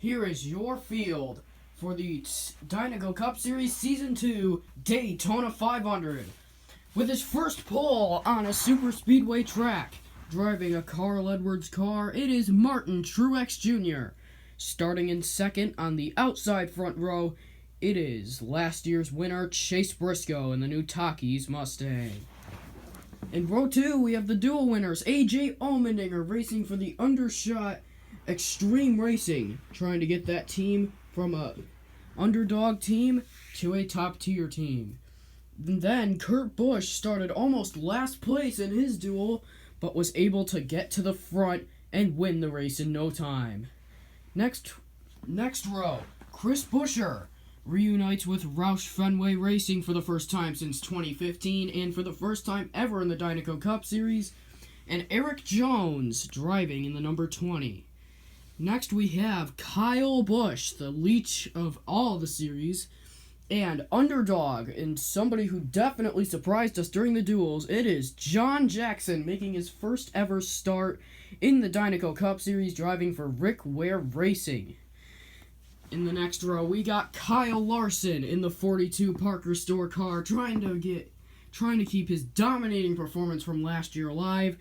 Here is your field for the Dinoco Cup Series Season 2 Daytona 500. With his first pole on a super speedway track, driving a Carl Edwards car, it is Martin Truex Jr. Starting in second on the outside front row, it is last year's winner Chase Briscoe in the new Takis Mustang. In row 2, we have the dual winners AJ Allmendinger racing for the Undershot Extreme Racing, trying to get that team from a underdog team to a top tier team. And then Kurt Busch started almost last place in his duel, but was able to get to the front and win the race in no time. Next row, Chris Buescher reunites with Roush Fenway Racing for the first time since 2015 and for the first time ever in the Dinoco Cup Series, and Eric Jones driving in the number 20. Next we have Kyle Busch, the leech of all the series, and underdog, and somebody who definitely surprised us during the duels, it is John Jackson making his first ever start in the Dinoco Cup Series, driving for Rick Ware Racing. In the next row, we got Kyle Larson in the 42 Parker Store car, trying to keep his dominating performance from last year alive.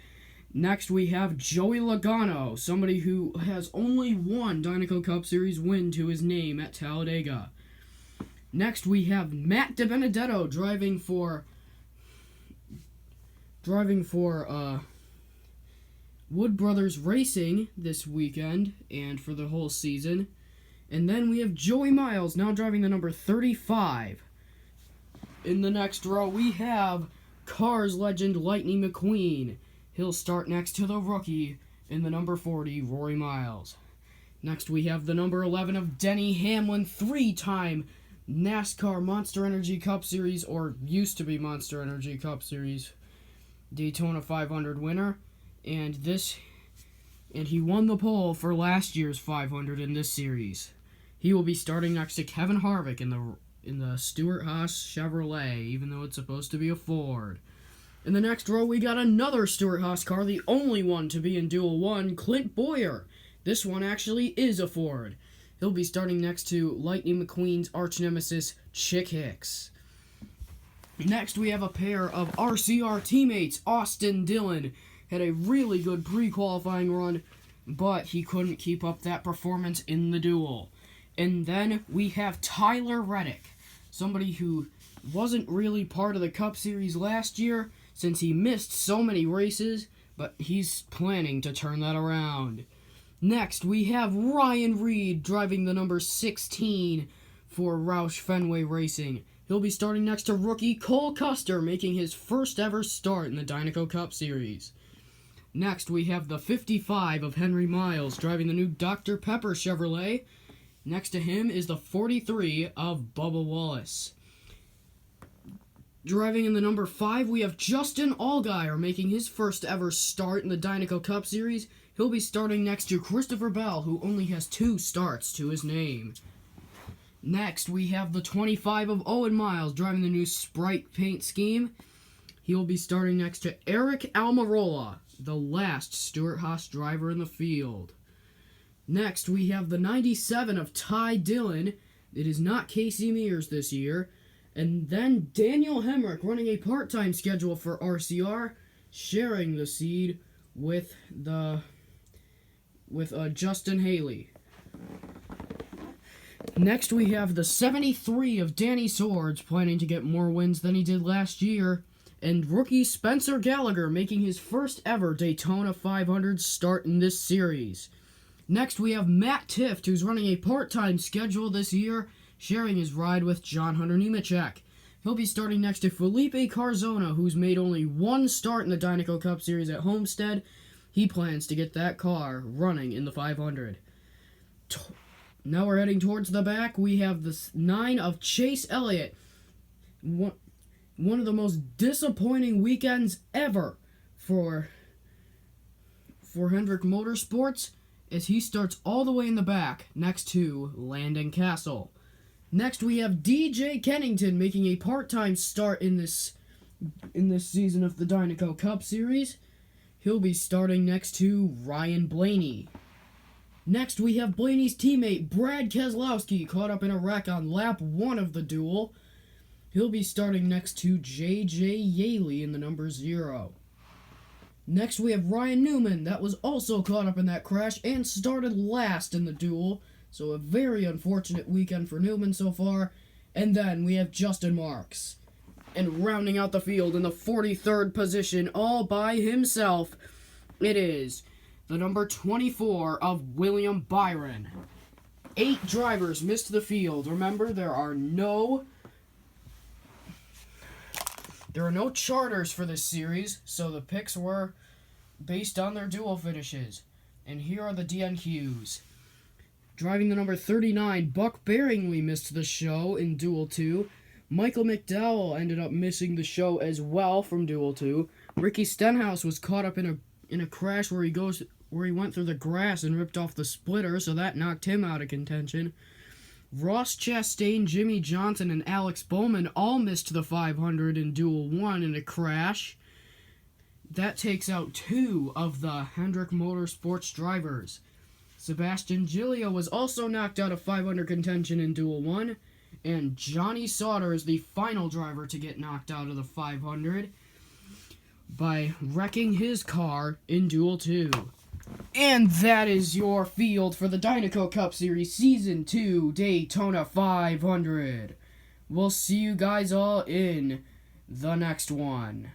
Next, we have Joey Logano, somebody who has only one Dinoco Cup Series win to his name at Talladega. Next, we have Matt DiBenedetto driving for Wood Brothers Racing this weekend and for the whole season. And then we have Joey Miles now driving the number 35. In the next row, we have Cars legend Lightning McQueen. He'll start next to the rookie in the number 40, Rory Miles. Next, we have the number 11 of Denny Hamlin, three-time NASCAR Monster Energy Cup Series, or used to be Monster Energy Cup Series, Daytona 500 winner. And he won the pole for last year's 500 in this series. He will be starting next to Kevin Harvick in the Stewart-Haas Chevrolet, even though it's supposed to be a Ford. In the next row, we got another Stewart-Haas car, the only one to be in Duel 1, Clint Bowyer. This one actually is a Ford. He'll be starting next to Lightning McQueen's arch nemesis, Chick Hicks. Next, we have a pair of RCR teammates. Austin Dillon had a really good pre-qualifying run, but he couldn't keep up that performance in the duel. And then we have Tyler Reddick, somebody who wasn't really part of the Cup Series last year since he missed so many races, but he's planning to turn that around. Next, we have Ryan Reed driving the number 16 for Roush Fenway Racing. He'll be starting next to rookie Cole Custer, making his first ever start in the Dinoco Cup Series. Next, we have the 55 of Henry Miles driving the new Dr. Pepper Chevrolet. Next to him is the 43 of Bubba Wallace. Driving in the number 5, we have Justin Allgaier making his first ever start in the Dinoco Cup Series. He'll be starting next to Christopher Bell, who only has 2 starts to his name. Next, we have the 25 of Owen Miles driving the new Sprite paint scheme. He will be starting next to Eric Almirola, the last Stewart-Haas driver in the field. Next, we have the 97 of Ty Dillon. It is not Casey Mears this year. And then Daniel Hemrick running a part-time schedule for RCR, sharing the seed with Justin Haley. Next, we have the 73 of Danny Swords, planning to get more wins than he did last year, and rookie Spencer Gallagher making his first ever Daytona 500 start in this series. Next, we have Matt Tifft, who's running a part-time schedule this year, sharing his ride with John Hunter Nemechek. He'll be starting next to Felipe Carzona, who's made only one start in the Dinoco Cup Series at Homestead. He plans to get that car running in the 500. Now we're heading towards the back. We have the 9 of Chase Elliott. One of the most disappointing weekends ever for Hendrick Motorsports, as he starts all the way in the back next to Landon Castle. Next, we have DJ Kennington making a part-time start in this season of the Dinoco Cup Series. He'll be starting next to Ryan Blaney. Next, we have Blaney's teammate Brad Keselowski caught up in a wreck on lap 1 of the duel. He'll be starting next to J.J. Yaley in the number 0. Next, we have Ryan Newman, that was also caught up in that crash and started last in the duel. So a very unfortunate weekend for Newman so far. And then we have Justin Marks. And rounding out the field in the 43rd position all by himself, it is the number 24 of William Byron. 8 drivers missed the field. Remember, there are no charters for this series, so the picks were based on their duel finishes. And here are the DNQs. Driving the number 39, Buck Bearingley missed the show in Duel 2. Michael McDowell ended up missing the show as well from Duel 2. Ricky Stenhouse was caught up in a crash where he went through the grass and ripped off the splitter, so that knocked him out of contention. Ross Chastain, Jimmy Johnson, and Alex Bowman all missed the 500 in Duel 1 in a crash. That takes out 2 of the Hendrick Motorsports drivers. Sebastian Gillia was also knocked out of 500 contention in Duel 1, and Johnny Sauter is the final driver to get knocked out of the 500 by wrecking his car in Duel 2. And that is your field for the Dinoco Cup Series Season 2 Daytona 500. We'll see you guys all in the next one.